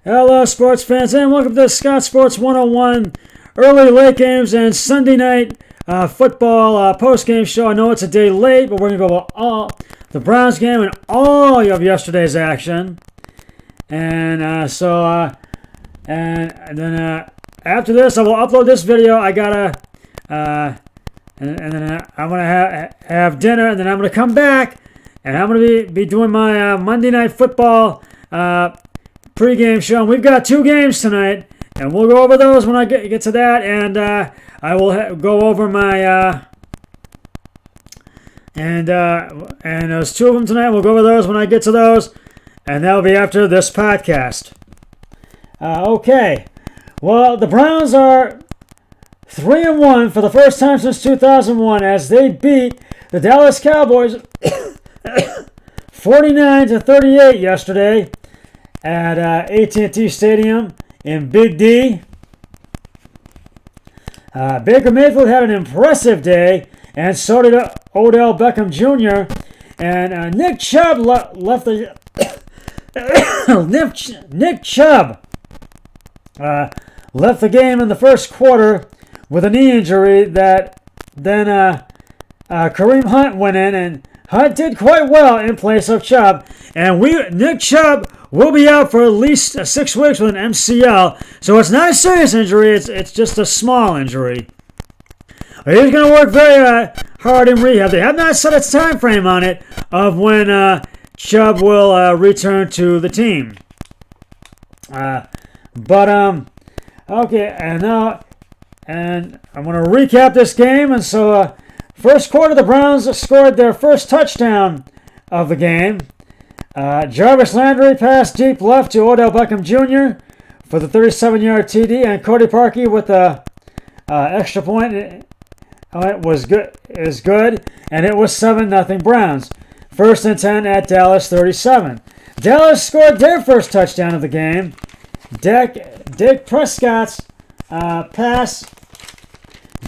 Hello, sports fans, and welcome to Scott Sports 101 early late games and Sunday night football post-game show. I know it's a day late, but we're going to go over all the Browns game and all of yesterday's action. And then after this, I will upload this video. I gotta, and then I'm gonna have dinner, and then I'm gonna come back, and I'm gonna be doing my Monday Night Football pre-game show. And we've got two games tonight, and we'll go over those when I get to that. And I will go over my and there's two of them tonight. We'll go over those when I get to those, and that'll be after this podcast. Okay. Well, the Browns are 3-1 for the first time since 2001 as they beat the Dallas Cowboys 49-38 yesterday at AT&T Stadium in Big D. Baker Mayfield had an impressive day, and so did Odell Beckham Jr. And Nick Chubb left the Nick Chubb left the game in the first quarter with a knee injury. That then Kareem Hunt went in, and Hunt did quite well in place of Chubb. And Nick Chubb will be out for at least 6 weeks with an MCL. So it's not a serious injury. It's just a small injury. He's going to work very hard in rehab. They have not set a time frame on it of when Chubb will return to the team. Okay, and I'm going to recap this game. And so, first quarter, the Browns scored their first touchdown of the game. Jarvis Landry passed deep left to Odell Beckham Jr. for the 37-yard TD, and Cody Parkey with the extra point was good, and it was 7-0 Browns. First and 10 at Dallas 37. Dallas scored their first touchdown of the game. Dak Prescott's pass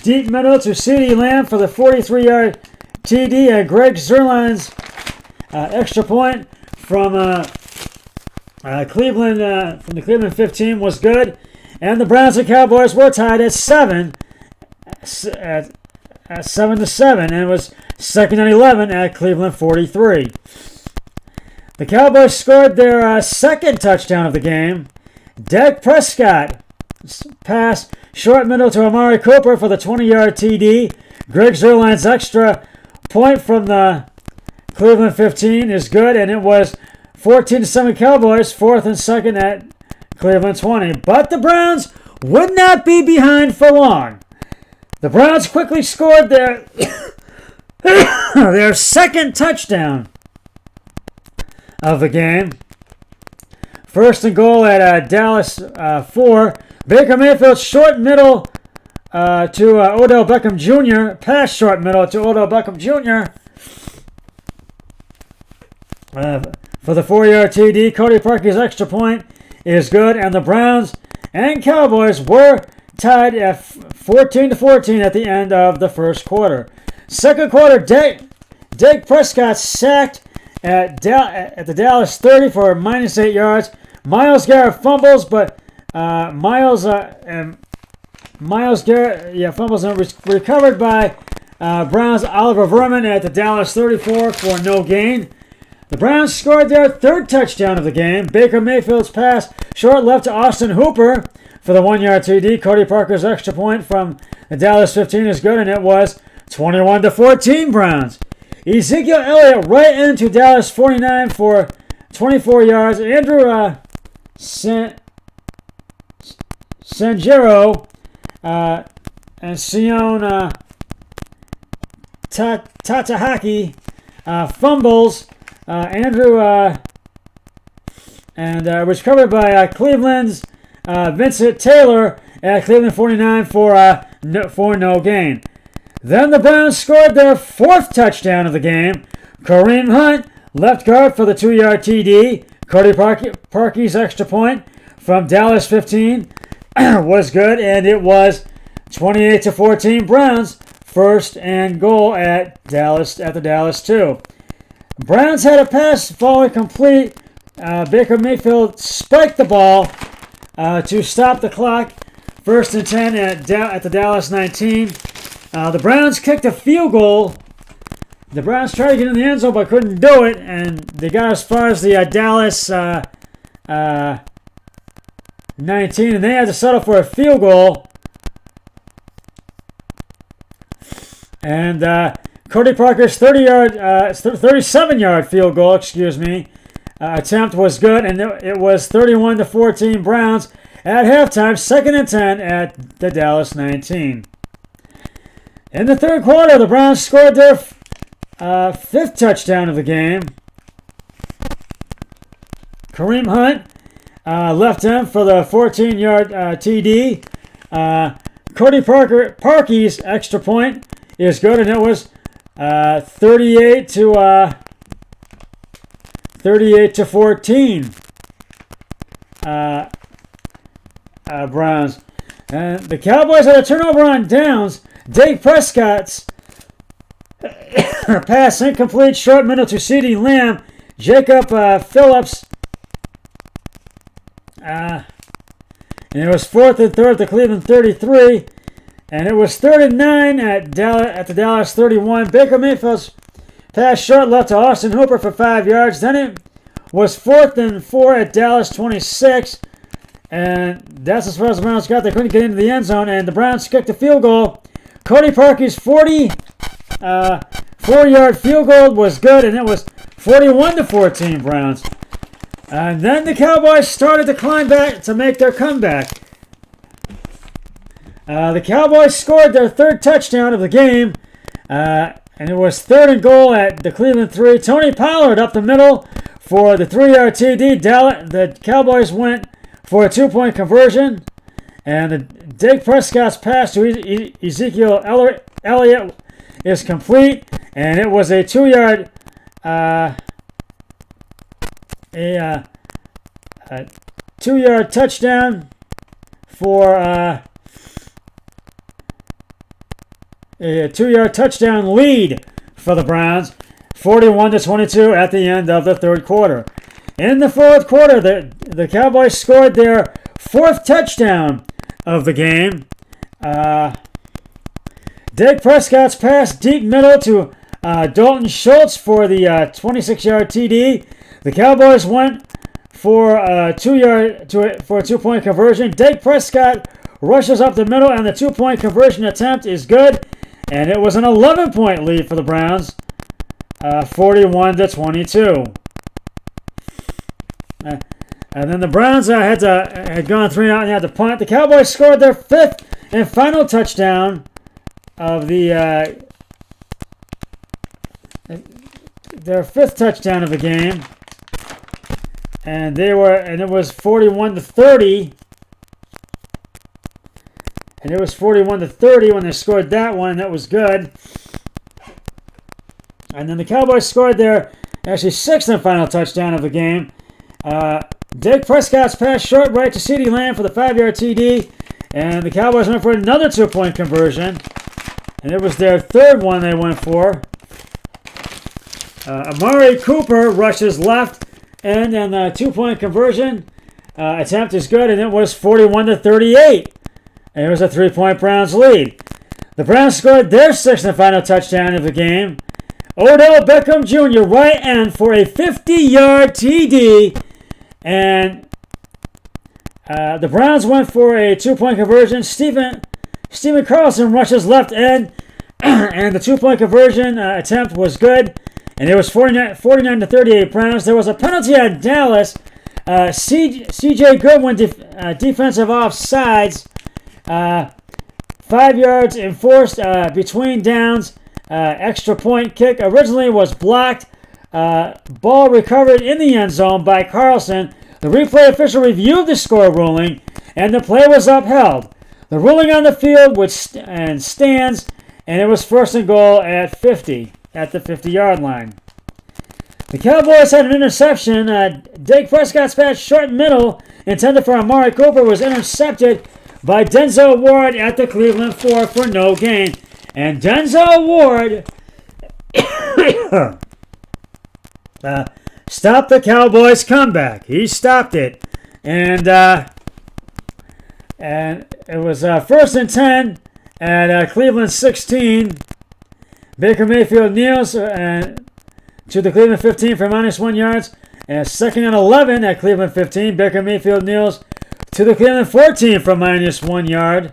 deep middle to CeeDee Lamb for the 43-yard TD, and Greg Zuerlein's extra point from Cleveland, from the Cleveland 15 was good, and the Browns and Cowboys were tied at 7-7, and it was second and 11 at Cleveland 43. The Cowboys scored their second touchdown of the game. Dak Prescott pass short middle to Amari Cooper for the 20-yard TD. Greg Zuerlein's extra point from the Cleveland 15 is good, and it was 14-7 Cowboys, fourth and second at Cleveland 20. But the Browns would not be behind for long. The Browns quickly scored their their second touchdown of the game. First and goal at Dallas 4. Baker Mayfield short middle to Odell Beckham Jr. Pass short middle to Odell Beckham Jr. For the 4-yard TD. Cody Parkey's extra point is good, and the Browns and Cowboys were tied at 14-14 at the end of the first quarter. Second quarter, Dak Prescott sacked at the Dallas 30 for -8 yards. Myles Garrett fumbles, but Myles Garrett fumbles and recovered by Browns' Oliver Vernon at the Dallas 34 for no gain. The Browns scored their third touchdown of the game. Baker Mayfield's pass short left to Austin Hooper for the 1-yard TD. Cody Parker's extra point from the Dallas 15 is good, and it was 21-14 Browns. Ezekiel Elliott right into Dallas 49 for 24 yards. Andrew Sanjero and Sion Tatahaki fumbles. Andrew was covered by Cleveland's Vincent Taylor at Cleveland 49 for no gain. Then the Browns scored their fourth touchdown of the game. Kareem Hunt, left guard for the 2-yard TD. Cody Parkey's extra point from Dallas 15 was good, and it was 28-14 Browns. First and goal at the Dallas 2. Browns had a pass following complete Baker Mayfield spiked the ball to stop the clock. 1st and 10 at the Dallas 19. The Browns kicked a field goal. The Browns tried to get in the end zone but couldn't do it, and they got as far as the Dallas 19, and they had to settle for a field goal. And Cody Parker's 37-yard field goal, attempt was good, and it was 31-14 Browns at halftime, 2nd and 10 at the Dallas 19. In the third quarter, the Browns scored their 5th touchdown of the game. Kareem Hunt left him for the 14-yard TD. Cody Parkey's extra point is good, and it was 38-14 Browns. And the Cowboys had a turnover on downs. Dak Prescott's pass incomplete, short middle to CeeDee Lamb. Jacob Phillips. And it was 4th and 3rd at the Cleveland 33. And it was 3rd and 9 at the Dallas 31. Baker Mayfield's pass short left to Austin Hooper for 5 yards. Then it was 4th and 4 at Dallas 26. And that's as far as the Browns got. They couldn't get into the end zone. And the Browns kicked a field goal. Cody Parkey's 44-yard field goal was good. And it was 41-14 Browns. And then the Cowboys started to climb back to make their comeback. The Cowboys scored their 3rd touchdown of the game, and it was 3rd and goal at the Cleveland 3. Tony Pollard up the middle for the 3-yard TD. The Cowboys went for a 2-point conversion, and Dak Prescott's pass to Ezekiel Elliott is complete, and it was a 2-yard a 2-yard touchdown for a 2-yard touchdown lead for the Browns, 41-22 at the end of the third quarter. In the fourth quarter, the Cowboys scored their 4th touchdown of the game. Dak Prescott's pass deep middle to Dalton Schultz for the 26-yard TD. The Cowboys went for a 2-point conversion. Dak Prescott rushes up the middle, and the 2-point conversion attempt is good. And it was an 11-point lead for the Browns, 41-22. And then the Browns had gone 3-0 and had to punt. The Cowboys scored their 5th and final touchdown of their 5th touchdown of the game. And it was 41-30. And it was 41-30 when they scored that one, and that was good. And then the Cowboys scored their 6th and final touchdown of the game. Dak Prescott's pass short right to CeeDee Lamb for the 5-yard TD. And the Cowboys went for another 2-point conversion. And it was their 3rd one they went for. Amari Cooper rushes left, and then the 2-point conversion attempt is good, and it was 41-38. And it was a 3-point Browns lead. The Browns scored their 6th and final touchdown of the game. Odell Beckham Jr. right end for a 50-yard TD. And the Browns went for a 2-point conversion. Stephen Carlson rushes left end. And the 2-point conversion attempt was good. And it was 49-38 Browns. There was a penalty on Dallas. C.J. Goodwin defensive offsides. 5 yards enforced between downs. Extra point kick originally was blocked. Ball recovered in the end zone by Carlson. The replay official reviewed the score ruling, and the play was upheld. The ruling on the field stands, and it was 1st and goal at the 50-yard line. The Cowboys had an interception. Dak Prescott's pass short middle intended for Amari Cooper was intercepted by Denzel Ward at the Cleveland 4 for no gain. And Denzel Ward stopped the Cowboys' comeback. He stopped it. And it was first and 10 at Cleveland 16. Baker Mayfield kneels to the Cleveland 15 for -1 yards. And second and 11 at Cleveland 15. Baker Mayfield kneels to the Cleveland 14 for -1 yard.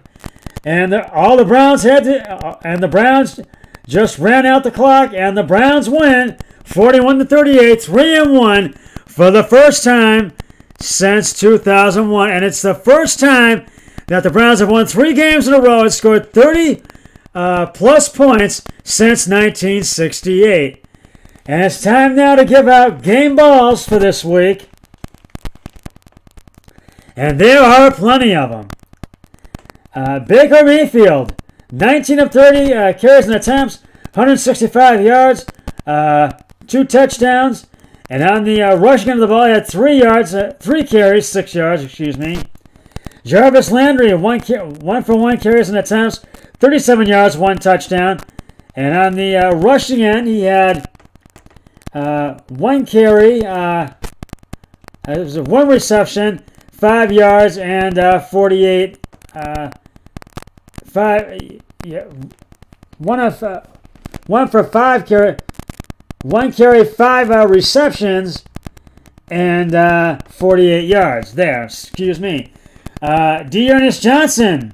And the Browns and the Browns just ran out the clock, and the Browns win 41-38, 3-1 for the first time since 2001. And it's the first time that the Browns have won 3 games in a row and scored 30 plus points since 1968. And it's time now to give out game balls for this week. And there are plenty of them. Baker Mayfield, 19 of 30 carries and attempts, 165 yards, 2 touchdowns. And on the rushing end of the ball, he had 3 carries, 6 yards, excuse me. Jarvis Landry, 1 for 1 carries and attempts, 37 yards, 1 touchdown. And on the rushing end, he had 1 carry, it was 1 reception, 5 yards, and 48. 1 for 5 carry, 1 carry, 5 receptions, and 48 yards. There, excuse me. D'Ernest Johnson,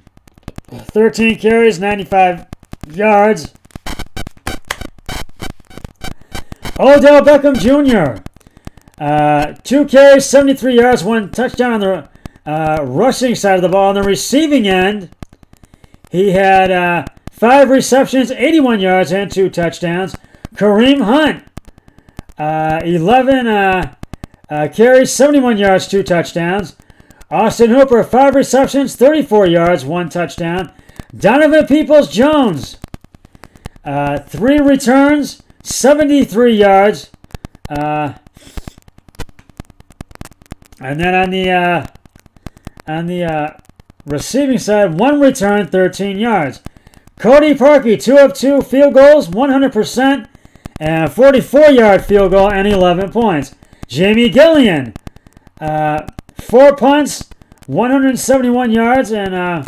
13 carries, 95 yards. Odell Beckham Jr., 2 carries, 73 yards, 1 touchdown on the rushing side of the ball. On the receiving end, he had 5 receptions, 81 yards, and 2 touchdowns. Kareem Hunt, 11 carries, 71 yards, 2 touchdowns. Austin Hooper, 5 receptions, 34 yards, 1 touchdown. Donovan Peoples-Jones, 3 returns, 73 yards. And then on the receiving side, 1 return, 13 yards. Cody Parkey, 2 of 2 field goals, 100%, and a 44-yard field goal and 11 points. Jamie Gillian, 4 punts, 171 yards, and a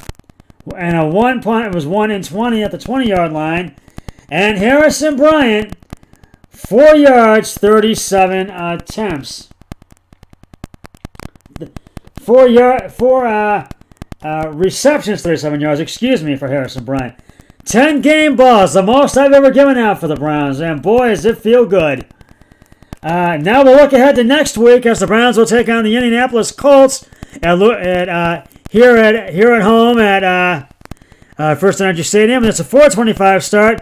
1 punt. It was 1 and 20 at the 20-yard line. And Harrison Bryant, 4 yards, 37 attempts. 4 receptions, 37 yards, excuse me, for Harrison Bryant. 10 game balls, the most I've ever given out for the Browns, and boy, does it feel good. Now we'll look ahead to next week as the Browns will take on the Indianapolis Colts here at home at First Energy Stadium, and it's a 4:25 start,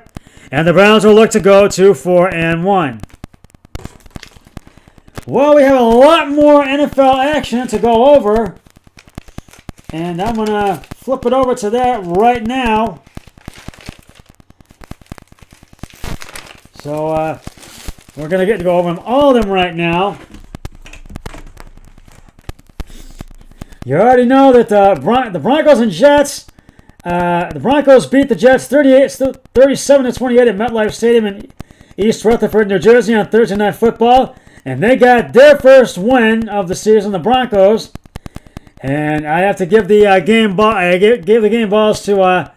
and the Browns will look to go to 4-1. Well, we have a lot more NFL action to go over, and I'm going to flip it over to that right now. So, we're going to get to go over all of them right now. You already know that the Broncos and Jets, the Broncos beat the Jets 37-28 at MetLife Stadium in East Rutherford, New Jersey on Thursday Night Football. And they got their first win of the season, the Broncos. And I have to give the game ball. I gave the game balls to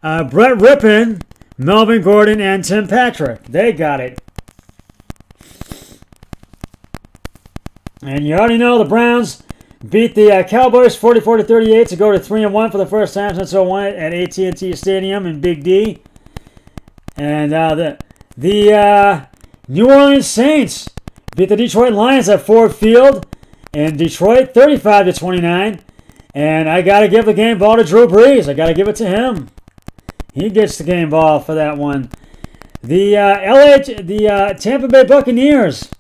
Brett Rippon, Melvin Gordon, and Tim Patrick. They got it. And you already know the Browns beat the Cowboys 44-38 to go to 3-1 for the first time since 2001 at AT&T Stadium in Big D. And the New Orleans Saints beat the Detroit Lions at Ford Field in Detroit 35-29. And I got to give the game ball to Drew Brees. I got to give it to him. He gets the game ball for that one. The Tampa Bay Buccaneers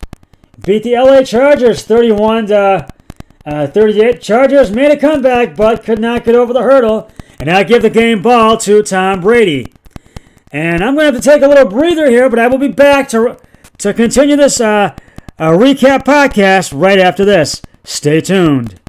beat the LA Chargers 31-38. Chargers made a comeback but could not get over the hurdle. And I give the game ball to Tom Brady. And I'm going to have to take a little breather here, but I will be back to continue this recap podcast right after this. Stay tuned.